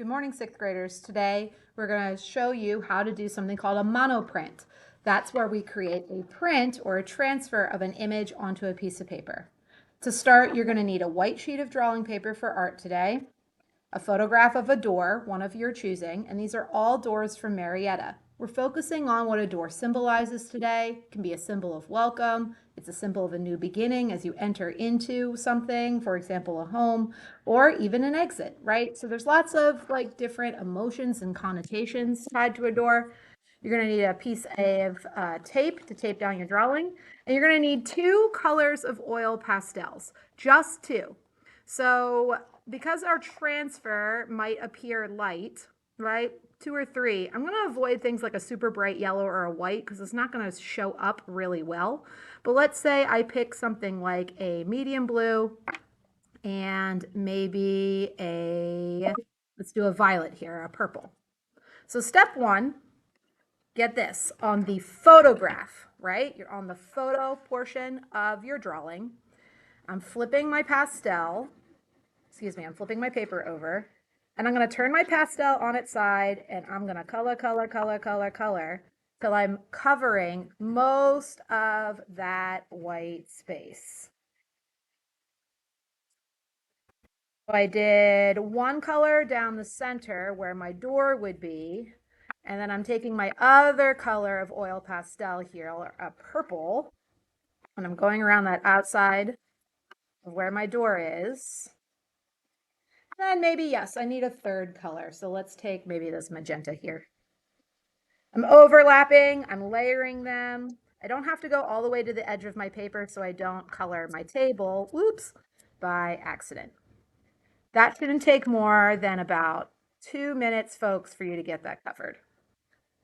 Good morning, sixth graders. Today, we're going to show you how to do something called a monoprint. That's where we create a print or a transfer of an image onto a piece of paper. To start, you're going to need a white sheet of drawing paper for art today, a photograph of a door, one of your choosing, and these are all doors from Marietta. We're focusing on what a door symbolizes today. It can be a symbol of welcome. It's a symbol of a new beginning as you enter into something, for example, a home, or even an exit, right? So there's lots of different emotions and connotations tied to a door. You're going to need a piece of tape to tape down your drawing, and you're going to need 2 colors of oil pastels, just 2. So because our transfer might appear light, right? 2 or 3, I'm going to avoid things like a super bright yellow or a white because it's not going to show up really well. But let's say I pick something like a medium blue and maybe let's do a violet here, a purple. So step 1, get this, on the photograph, right? You're on the photo portion of your drawing. I'm flipping my I'm flipping my paper over, and I'm going to turn my pastel on its side, and I'm going to color till I'm covering most of that white space. So I did 1 color down the center where my door would be, and then I'm taking my other color of oil pastel here, a purple, and I'm going around that outside of where my door is. Then maybe, yes, I need a 3rd color. So let's take maybe this magenta here. I'm overlapping, I'm layering them. I don't have to go all the way to the edge of my paper so I don't color my table, whoops, by accident. That shouldn't take more than about 2 minutes, folks, for you to get that covered.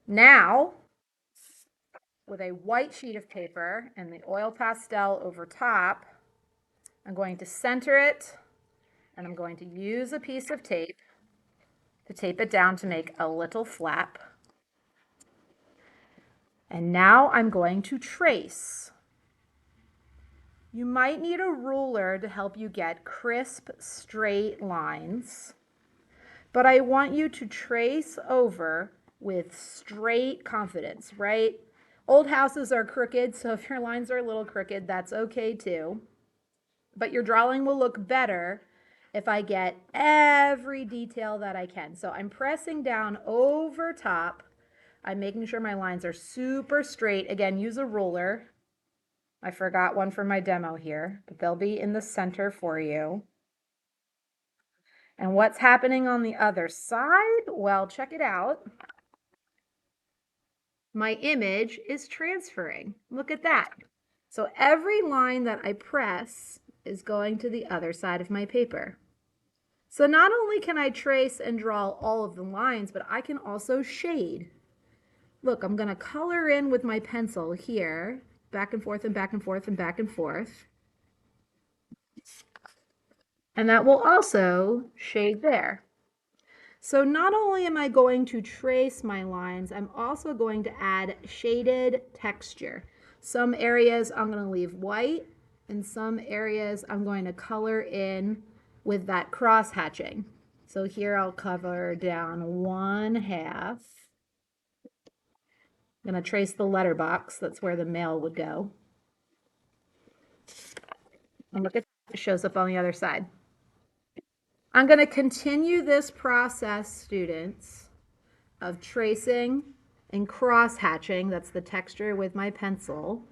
Now, with a white sheet of paper and the oil pastel over top, I'm going to center it, and I'm going to use a piece of tape to tape it down to make a little flap. And now I'm going to trace. You might need a ruler to help you get crisp, straight lines, but I want you to trace over with straight confidence, right? Old houses are crooked, so if your lines are a little crooked, that's okay too. But your drawing will look better if I get every detail that I can. So I'm pressing down over top. I'm making sure my lines are super straight. Again, use a ruler. I forgot one for my demo here, but they'll be in the center for you. And what's happening on the other side? Well, check it out. My image is transferring. Look at that. So every line that I press is going to the other side of my paper. So not only can I trace and draw all of the lines, but I can also shade. Look, I'm going to color in with my pencil here, back and forth and back and forth and back and forth. And that will also shade there. So not only am I going to trace my lines, I'm also going to add shaded texture. Some areas I'm going to leave white, and some areas I'm going to color in with that cross hatching. So here I'll cover down 1/2. I'm going to trace the letter box. That's where the mail would go. And look at that, it shows up on the other side. I'm going to continue this process, students, of tracing and cross hatching. That's the texture with my pencil.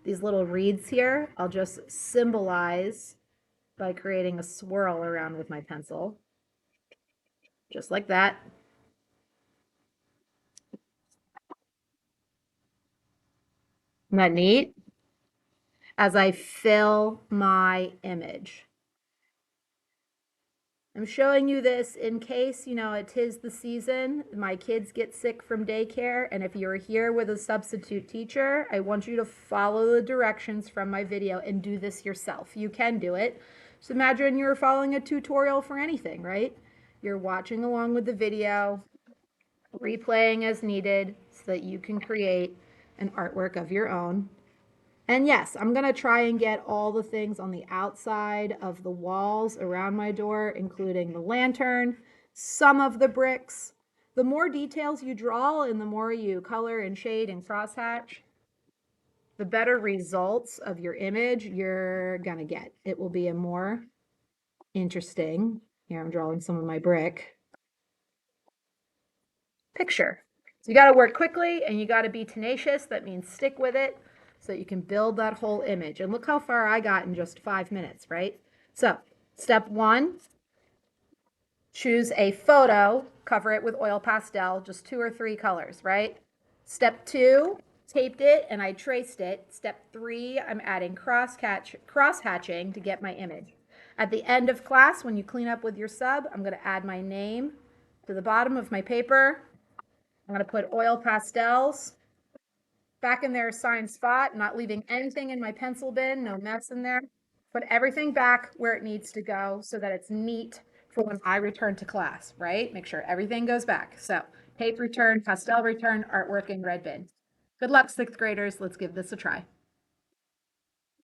These little reeds here, I'll just symbolize by creating a swirl around with my pencil. Just like that. Isn't that neat? As I fill my image. I'm showing you this in case, it is the season. My kids get sick from daycare, and if you're here with a substitute teacher, I want you to follow the directions from my video and do this yourself. You can do it. Just imagine you're following a tutorial for anything, right? You're watching along with the video, replaying as needed so that you can create an artwork of your own. And yes, I'm going to try and get all the things on the outside of the walls around my door, including the lantern, some of the bricks. The more details you draw and the more you color and shade and crosshatch, the better results of your image you're gonna get. It will be a more interesting, here I'm drawing some of my brick, picture. So you gotta work quickly and you gotta be tenacious. That means stick with it so that you can build that whole image. And look how far I got in just 5 minutes, right? So step one, choose a photo, cover it with oil pastel, just 2 or 3 colors, right? Step two, taped it and I traced it. Step three, I'm adding cross hatching to get my image. At the end of class, when you clean up with your sub, I'm going to add my name to the bottom of my paper. I'm going to put oil pastels back in their assigned spot, not leaving anything in my pencil bin, no mess in there. Put everything back where it needs to go so that it's neat for when I return to class, right? Make sure everything goes back. So tape return, pastel return, artwork in red bin. Good luck, sixth graders. Let's give this a try.